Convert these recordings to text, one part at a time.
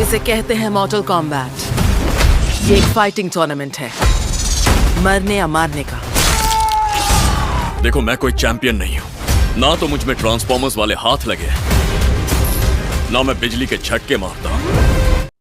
इसे कहते हैं मॉर्टल कॉम्बैट। ये एक फाइटिंग टूर्नामेंट है, मरने या मारने का। देखो, मैं कोई चैंपियन नहीं हूं, ना तो मुझ में ट्रांसफॉर्मर्स वाले हाथ लगे, ना मैं बिजली के झटके मारता हूं।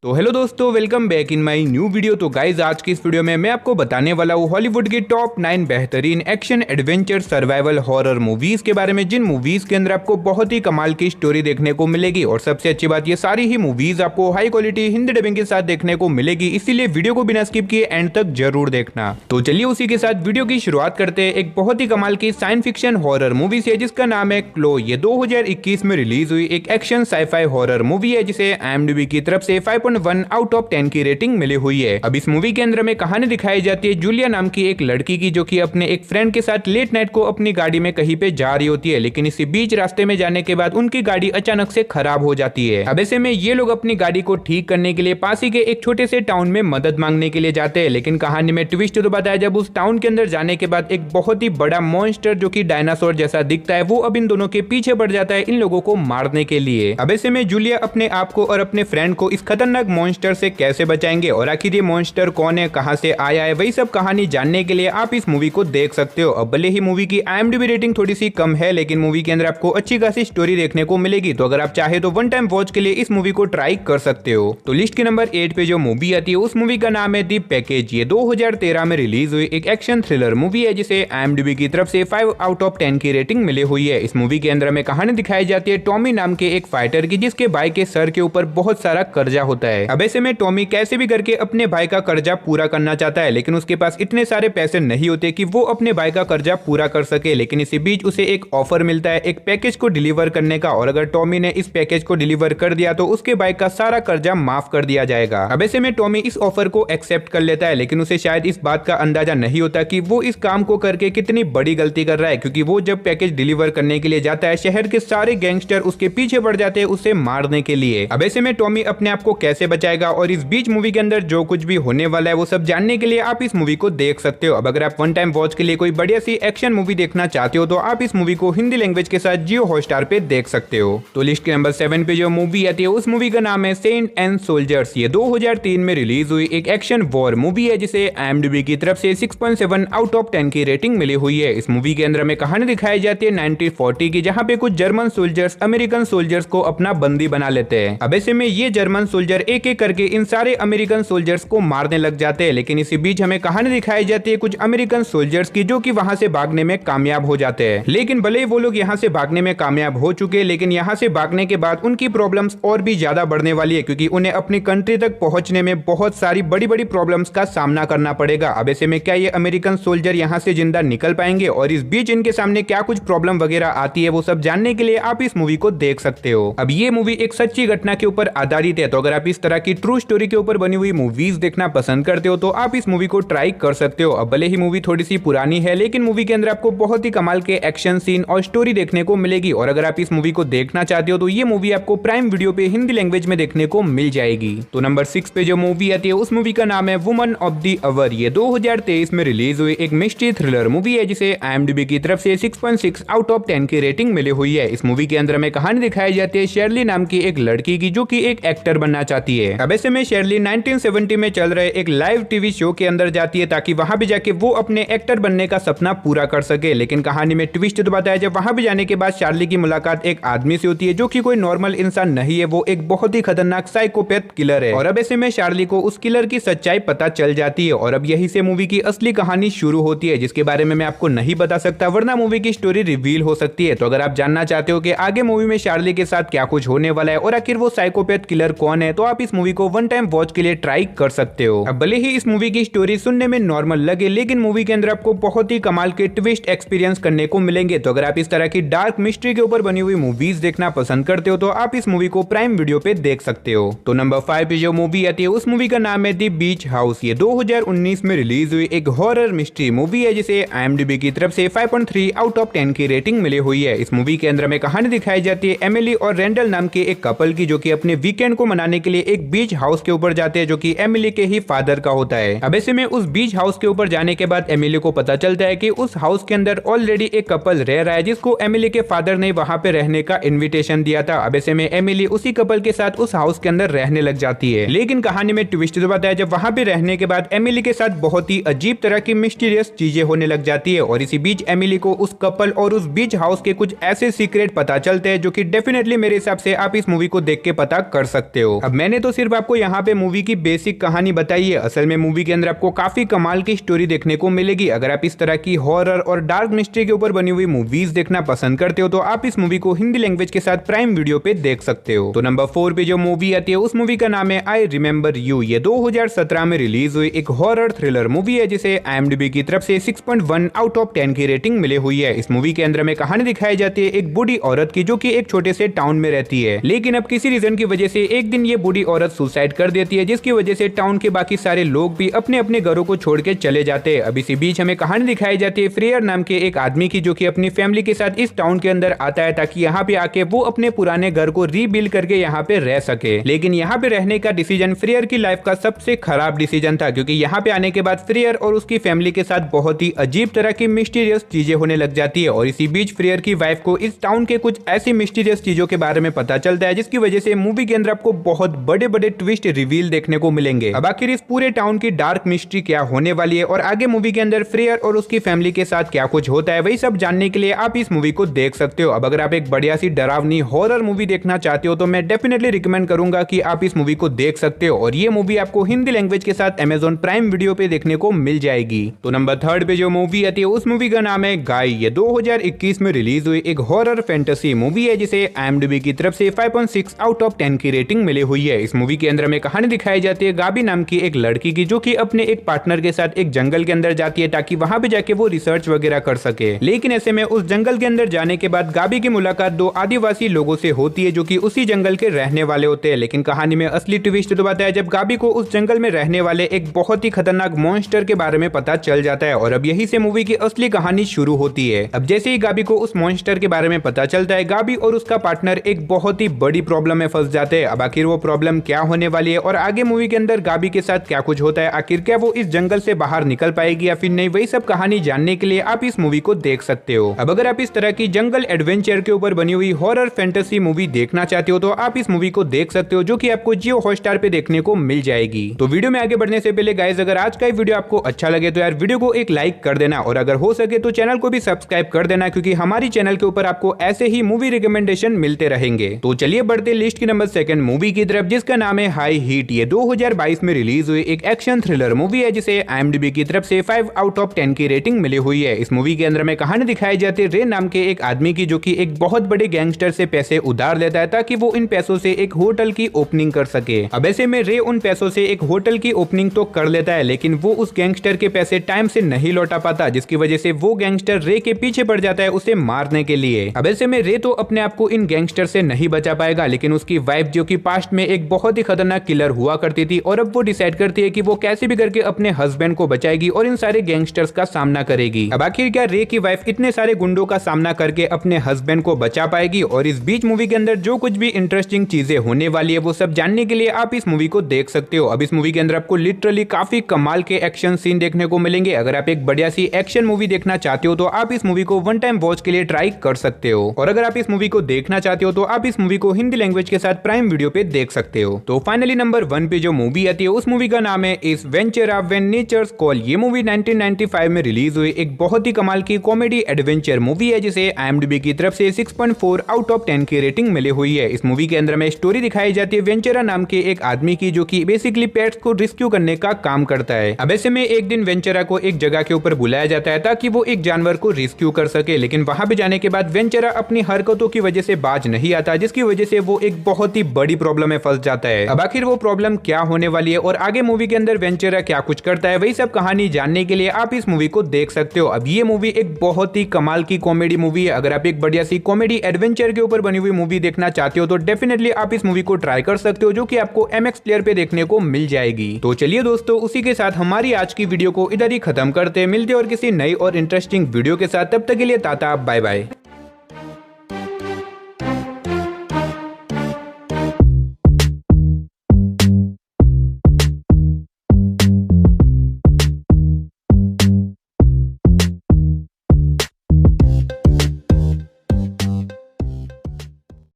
तो हेलो दोस्तों, welcome back in my new video. तो गाइज, आज की इस वीडियो में मैं आपको बताने वाला हूँ हॉलीवुड की टॉप 9 बेहतरीन action adventure survival horror movies के बारे में, जिन मूवीज के अंदर आपको बहुत ही कमाल की स्टोरी देखने को मिलेगी। और सबसे अच्छी बात, ये सारी ही मूवीज आपको हाई क्वालिटी हिंदी डबिंग के साथ देखने को मिलेगी, इसीलिए वीडियो को बिना स्किप किए एंड तक जरूर देखना। तो चलिए उसी के साथ वीडियो की शुरुआत करते हैं। एक बहुत ही कमाल की साइंस फिक्शन हॉरर मूवी है जिसका नाम है क्लो। ये 2021 में रिलीज हुई एक एक्शन साइफाई हॉरर मूवी है जिसे IMDb की तरफ से 5.1 आउट ऑफ 10 की रेटिंग मिली हुई है। अब इस मूवी के अंदर में कहानी दिखाई जाती है जूलिया नाम की एक लड़की की, जो कि अपने एक फ्रेंड के साथ लेट नाइट को अपनी गाड़ी में कहीं पे जा रही होती है, लेकिन इसी बीच रास्ते में जाने के बाद उनकी गाड़ी अचानक से खराब हो जाती है। अब ऐसे में ये लोग अपनी गाड़ी को ठीक करने के लिए पास ही के एक छोटे से टाउन में मदद मांगने के लिए जाते हैं। लेकिन कहानी में ट्विस्ट तो बताया, जब उस टाउन के अंदर जाने के बाद एक बहुत ही बड़ा मॉन्स्टर जो कि डायनासोर जैसा दिखता है, वो अब इन दोनों के पीछे पड़ जाता है इन लोगों को मारने के लिए। अब ऐसे में जूलिया अपने आप को और अपने फ्रेंड को इस खतरनाक मॉन्स्टर से कैसे बचाएंगे और आखिर ये मॉन्स्टर कौन है, कहां से आया है, वही सब कहानी जानने के लिए आप इस मूवी को देख सकते हो। अब भले ही मूवी की IMDb रेटिंग थोड़ी सी कम है, लेकिन मूवी के अंदर आपको अच्छी खासी स्टोरी देखने को मिलेगी। तो अगर आप चाहे तो वन टाइम वॉच के लिए इस मूवी को ट्राई कर सकते हो। तो लिस्ट के नंबर 8 पे जो मूवी आती है उस मूवी का नाम है दी पैकेज। ये 2013 में रिलीज हुई एक एक्शन थ्रिलर मूवी है जिसे IMDb की तरफ से 5 आउट ऑफ 10 की रेटिंग मिली हुई है। इस मूवी के अंदर में कहानी दिखाई जाती है टॉमी नाम के एक फाइटर की, जिसके भाई के सर के ऊपर बहुत सारा कर्जा होता है। अब ऐसे में टॉमी कैसे भी करके अपने भाई का कर्जा पूरा करना चाहता है, लेकिन उसके पास इतने सारे पैसे नहीं होते कि वो अपने भाई का कर्जा पूरा कर सके। लेकिन इसी बीच उसे एक ऑफर मिलता है एक पैकेज को डिलीवर करने का, और अगर टॉमी ने इस पैकेज को डिलीवर कर दिया तो उसके भाई का सारा कर्जा माफ कर दिया जाएगा। अब ऐसे में टॉमी इस ऑफर को एक्सेप्ट कर लेता है, लेकिन उसे शायद इस बात का अंदाजा नहीं होता कि वो इस काम को करके कितनी बड़ी गलती कर रहा है, क्योंकि वो जब पैकेज डिलीवर करने के लिए जाता है, शहर के सारे गैंगस्टर उसके पीछे पड़ जाते हैं उसे मारने के लिए। अब ऐसे में टॉमी अपने आप को कैसे बचाएगा और इस बीच मूवी के अंदर जो कुछ भी होने वाला है वो सब जानने के लिए आप इस मूवी को देख सकते हो। अब अगर आप वन टाइम वॉच के लिए कोई बढ़िया सी एक्शन मूवी देखना चाहते हो तो आप इस मूवी को हिंदी लैंग्वेज के साथ जियो हॉटस्टार पे देख सकते हो। तो लिस्ट के नंबर 7 पे जो मूवी आती है उस मूवी का नाम है सेंट एंड सोल्जर्स। ये 2003 में रिलीज हुई एक एक्शन वॉर मूवी है जिसे IMDb की तरफ से 6.7 आउट ऑफ 10 की रेटिंग मिली हुई है। इस मूवी के अंदर में कहानी दिखाई जाती है 1940 की, जहाँ पे कुछ जर्मन सोल्जर्स अमेरिकन सोल्जर्स को अपना बंदी बना लेते हैं। अब ऐसे में ये जर्मन सोल्जर एक एक करके इन सारे अमेरिकन सोल्जर्स को मारने लग जाते हैं। लेकिन इसी बीच हमें कहानी दिखाई जाती है कुछ अमेरिकन सोल्जर्स की, जो कि वहां से भागने में कामयाब हो जाते हैं। लेकिन भले ही वो लोग यहां से भागने में कामयाब हो चुके, लेकिन यहां से भागने के बाद उनकी प्रॉब्लम्स और भी ज्यादा बढ़ने वाली है, क्योंकि उन्हें अपनी कंट्री तक पहुंचने में बहुत सारी बड़ी बड़ी प्रॉब्लम्स का सामना करना पड़ेगा। अब ऐसे में क्या ये अमेरिकन सोल्जर यहां से जिंदा निकल पाएंगे और इस बीच इनके सामने क्या कुछ प्रॉब्लम वगैरह आती है, वो सब जानने के लिए आप इस मूवी को देख सकते हो। अब ये मूवी एक सच्ची घटना के ऊपर आधारित है, तो अगर आप इस तरह की ट्रू स्टोरी के ऊपर बनी हुई मूवीज देखना पसंद करते हो तो आप इस मूवी को ट्राई कर सकते हो। अब भले ही मूवी थोड़ी सी पुरानी है, लेकिन मूवी के अंदर आपको बहुत ही कमाल के एक्शन सीन और स्टोरी देखने को मिलेगी। और अगर आप इस मूवी को देखना चाहते हो तो ये मूवी आपको प्राइम वीडियो पे हिंदी लैंग्वेज में देखने को मिल जाएगी। तो नंबर 6 पे जो मूवी आती है उस मूवी का नाम है वुमन ऑफ द आवर। ये 2023 में रिलीज हुई एक मिस्ट्री थ्रिलर मूवी है जिसे IMDb की तरफ से 6.6 आउट ऑफ 10 की रेटिंग मिली हुई है। इस मूवी के अंदर में कहानी दिखाई जाती है शेरली नाम की एक लड़की की, जो की एक एक्टर बनना चाहती है। अब ऐसे में शेरली 1970 में चल रहे एक लाइव टीवी शो के अंदर जाती है ताकि वहां भी जाके वो अपने एक्टर बनने का सपना पूरा कर सके। लेकिन कहानी में ट्विस्ट तो बताया, जब वहां भी जाने के बाद शार्ली की मुलाकात एक आदमी से होती है जो कि कोई नॉर्मल इंसान नहीं है, वो एक बहुत ही खतरनाक साइकोपैथ किलर है। और अब ऐसे में शार्ली को उस किलर की सच्चाई पता चल जाती है, और अब यही से मूवी की असली कहानी शुरू होती है, जिसके बारे में मैं आपको नहीं बता सकता, वरना मूवी की स्टोरी रिवील हो सकती है। तो अगर आप जानना चाहते हो कि आगे मूवी में शार्ली के साथ क्या कुछ होने वाला है और आखिर वो साइकोपैथ किलर कौन है, तो आप इस मूवी को वन टाइम वॉच के लिए ट्राई कर सकते हो। अब भले ही इस मूवी की स्टोरी सुनने में नॉर्मल लगे, लेकिन मूवी के अंदर आपको बहुत ही कमाल के ट्विस्ट एक्सपीरियंस करने को मिलेंगे। तो अगर आप इस तरह की डार्क मिस्ट्री के ऊपर बनी हुई मूवीज देखना पसंद करते हो तो आप इस मूवी को प्राइम वीडियो पे देख सकते हो। तो नंबर 5 पे जो मूवी आती है उस मूवी का नाम है दी बीच हाउस। ये 2019 में रिलीज हुई एक हॉरर मिस्ट्री मूवी है जिसे IMDb की तरफ से 5.3 आउट ऑफ 10 की रेटिंग मिली हुई है। इस मूवी के अंदर में कहानी दिखाई जाती है एमिली और रेंडल नाम के एक कपल की, जो कि अपने वीकेंड को मनाने के लिए लिए एक बीच हाउस के ऊपर जाते हैं जो कि एमिली के ही फादर का होता है। अब ऐसे में उस बीच हाउस के ऊपर जाने के बाद एमिली को पता चलता है कि उस हाउस के अंदर ऑलरेडी एक कपल रह रहा है जिसको एमिली के फादर ने वहां पे रहने का इन्विटेशन दिया था। अब ऐसे में एमिली उसी कपल के साथ उस हाउस के अंदर रहने लग जाती है। लेकिन कहानी में ट्विस्ट तो बताया, जब वहां पे रहने के बाद एमिली के साथ बहुत ही अजीब तरह की मिस्टीरियस चीजें होने लग जाती है और इसी बीच एमिली को उस कपल और उस बीच हाउस के कुछ ऐसे सीक्रेट पता चलते हैं जो कि डेफिनेटली मेरे हिसाब से आप इस मूवी को देख के पता कर सकते हो। अब मैंने तो सिर्फ आपको यहाँ पे मूवी की बेसिक कहानी बताई है, असल में मूवी के अंदर आपको काफी कमाल की स्टोरी देखने को मिलेगी। अगर आप इस तरह की हॉरर और डार्क मिस्ट्री के ऊपर बनी हुई मूवीज देखना पसंद करते हो तो आप इस मूवी को हिंदी लैंग्वेज के साथ प्राइम वीडियो पे देख सकते हो। तो नंबर 4 पे जो मूवी आती है उस मूवी का नाम है आई रिमेंबर यू। ये 2017 में रिलीज हुई एक हॉरर थ्रिलर मूवी है जिसे IMDb की तरफ से 6.1 आउट ऑफ 10 की रेटिंग मिली हुई है। इस मूवी के अंदर में कहानी दिखाई जाती है एक बूढ़ी औरत की जो कि एक छोटे से टाउन में रहती है, लेकिन अब किसी रीजन की वजह से एक दिन ये बूढ़ी औरत सुसाइड कर देती है जिसकी वजह से टाउन के बाकी सारे लोग भी अपने अपने घरों को छोड़ के चले जाते हैं। अब इसी बीच हमें कहानी दिखाई जाती है फ्रेयर नाम के एक आदमी की जो कि अपनी फैमिली के साथ इस टाउन के अंदर आता है ताकि यहाँ पे आके वो अपने पुराने घर को रीबिल्ड करके यहाँ पे रह सके। लेकिन यहाँ पे रहने का डिसीजन फ्रेयर की लाइफ का सबसे खराब डिसीजन था क्योंकि यहाँ पे आने के बाद फ्रेयर और उसकी फैमिली के साथ बहुत ही अजीब तरह की मिस्टीरियस चीजें होने लग जाती है और इसी बीच फ्रेयर की वाइफ को इस टाउन के कुछ ऐसी मिस्टीरियस चीजों के बारे में पता चलता है जिसकी वजह से मूवी के अंदर आपको बहुत बड़े बड़े ट्विस्ट रिवील देखने को मिलेंगे। अब आखिर इस पूरे टाउन की डार्क मिस्ट्री क्या होने वाली है और आगे मूवी के अंदर फ्रेयर और उसकी फैमिली के साथ क्या कुछ होता है वही सब जानने के लिए आप इस मूवी को देख सकते हो। अब अगर आप एक बढ़िया सी डरावनी हॉरर मूवी देखना चाहते हो तो मैं डेफिनेटली रिकमेंड करूंगा कि आप इस मूवी को देख सकते हो और ये मूवी आपको हिंदी लैंग्वेज के साथ Amazon प्राइम वीडियो पे देखने को मिल जाएगी। तो नंबर 3 पे जो मूवी आती है उस मूवी का नाम है गाय। ये 2021 में रिलीज हुई एक हॉरर फैंटेसी मूवी है जिसे IMDb की तरफ से 5.6 आउट ऑफ 10 की रेटिंग मिली हुई है। इस मूवी के अंदर में कहानी दिखाई जाती है गाबी नाम की एक लड़की की जो कि अपने एक पार्टनर के साथ एक जंगल के अंदर जाती है ताकि वहां पे जाके वो रिसर्च वगैरह कर सके। लेकिन ऐसे में उस जंगल के अंदर जाने के बाद गाबी की मुलाकात 2 आदिवासी लोगों से होती है जो कि उसी जंगल के रहने वाले होते हैं। लेकिन कहानी में असली ट्विस्ट तो बताया जब गाबी को उस जंगल में रहने वाले एक बहुत ही खतरनाक मॉन्स्टर के बारे में पता चल जाता है और अब यही से मूवी की असली कहानी शुरू होती है। अब जैसे ही गाबी को उस मॉन्स्टर के बारे में पता चलता है गाबी और उसका पार्टनर एक बहुत ही बड़ी प्रॉब्लम में फंस जाते हैं। अब आखिर वो प्रॉब्लम क्या होने वाली है और आगे मूवी के अंदर गाबी के साथ क्या कुछ होता है, आखिर क्या वो इस जंगल से बाहर निकल पाएगी या फिर नहीं, वही सब कहानी जानने के लिए आप इस मूवी को देख सकते हो। अब अगर आप इस तरह की जंगल एडवेंचर के ऊपर बनी हुई हॉरर फैंटेसी मूवी देखना चाहते हो तो आप इस मूवी को देख सकते हो जो कि आपको जियो हॉटस्टार पे देखने को मिल जाएगी। तो वीडियो में आगे बढ़ने से पहले गाइस अगर आज का वीडियो आपको अच्छा लगे तो यार वीडियो को एक लाइक कर देना और अगर हो सके तो चैनल को भी सब्सक्राइब कर देना क्योंकि हमारी चैनल के ऊपर आपको ऐसे ही मूवी रिकमेंडेशन मिलते रहेंगे। तो चलिए बढ़ते लिस्ट की नंबर 2 मूवी की तरफ जिसका नाम है हाई हीट। ये 2022 में रिलीज हुई एक एक्शन थ्रिलर मूवी है जिसे IMDb की तरफ से 5 आउट ऑफ 10 की रेटिंग मिली हुई है। इस मूवी के अंदर में कहानी दिखाई जाती है रे नाम के एक आदमी की जो कि एक बहुत बड़े गैंगस्टर से पैसे उधार लेता है ताकि वो इन पैसों से एक होटल की ओपनिंग कर सके। अब ऐसे में रे उन पैसों से एक होटल की ओपनिंग तो कर लेता है लेकिन वो उस गैंगस्टर के पैसे टाइम से नहीं लौटा पाता जिसकी वजह से वो गैंगस्टर रे के पीछे पड़ जाता है उसे मारने के लिए। अब ऐसे में रे तो अपने आप को इन गैंगस्टर से नहीं बचा पाएगा लेकिन उसकी वाइफ जो कि पास्ट में एक बहुत ही खतरनाक किलर हुआ करती थी और अब वो डिसाइड करती है कि वो कैसे भी करके अपने हस्बैंड को बचाएगी और इन सारे गैंगस्टर्स का सामना करेगी। अब आखिर क्या रे की वाइफ इतने सारे गुंडों का सामना करके अपने हस्बैंड को बचा पाएगी और इस बीच मूवी के अंदर जो कुछ भी इंटरेस्टिंग चीजें होने वाली है वो सब जानने के लिए आप इस मूवी को देख सकते हो। अब इस मूवी के अंदर आपको लिटरली काफी कमाल के एक्शन सीन देखने को मिलेंगे। अगर आप एक बढ़िया सी एक्शन मूवी देखना चाहते हो तो आप इस मूवी को वन टाइम वॉच के लिए ट्राई कर सकते हो और अगर आप इस मूवी को देखना चाहते हो तो आप इस मूवी को हिंदी लैंग्वेज के साथ प्राइम वीडियो पे देख सकते हो। तो फाइनली नंबर 1 पे जो मूवी आती है उस मूवी का नाम है इस वेंचर व्हेन नेचर्स कॉल। ये मूवी 1995 में रिलीज हुई एक बहुत ही कमाल की कॉमेडी एडवेंचर मूवी है जिसे IMDb की तरफ से 6.4 आउट ऑफ 10 की रेटिंग मिली हुई है। इस मूवी के अंदर में स्टोरी दिखाई जाती है वेंचरा नाम के एक आदमी की जो कि बेसिकली पेट्स को रेस्क्यू करने का काम करता है। अब ऐसे में एक दिन वेंचरा को एक जगह के ऊपर बुलाया जाता है ताकि वो एक जानवर को रेस्क्यू कर सके लेकिन वहां पे जाने के बाद वेंचरा अपनी हरकतों की वजह से बाज नहीं आता जिसकी वजह से वो एक बहुत ही बड़ी प्रॉब्लम में फंस जाता है। अब आखिर वो प्रॉब्लम क्या होने वाली है और आगे मूवी के अंदर वेंचरा क्या कुछ करता है वही सब कहानी जानने के लिए आप इस मूवी को देख सकते हो। अब ये मूवी एक बहुत ही कमाल की कॉमेडी मूवी है। अगर आप एक बढ़िया सी कॉमेडी एडवेंचर के ऊपर बनी हुई मूवी देखना चाहते हो तो डेफिनेटली आप इस मूवी को ट्राई कर सकते हो जो कि आपको MX प्लेयर पे देखने को मिल जाएगी। तो चलिए दोस्तों उसी के साथ हमारी आज की वीडियो को इधर ही खत्म करते हैं। मिलते और किसी नई और इंटरेस्टिंग वीडियो के साथ, तब तक के लिए टाटा बाय बाय।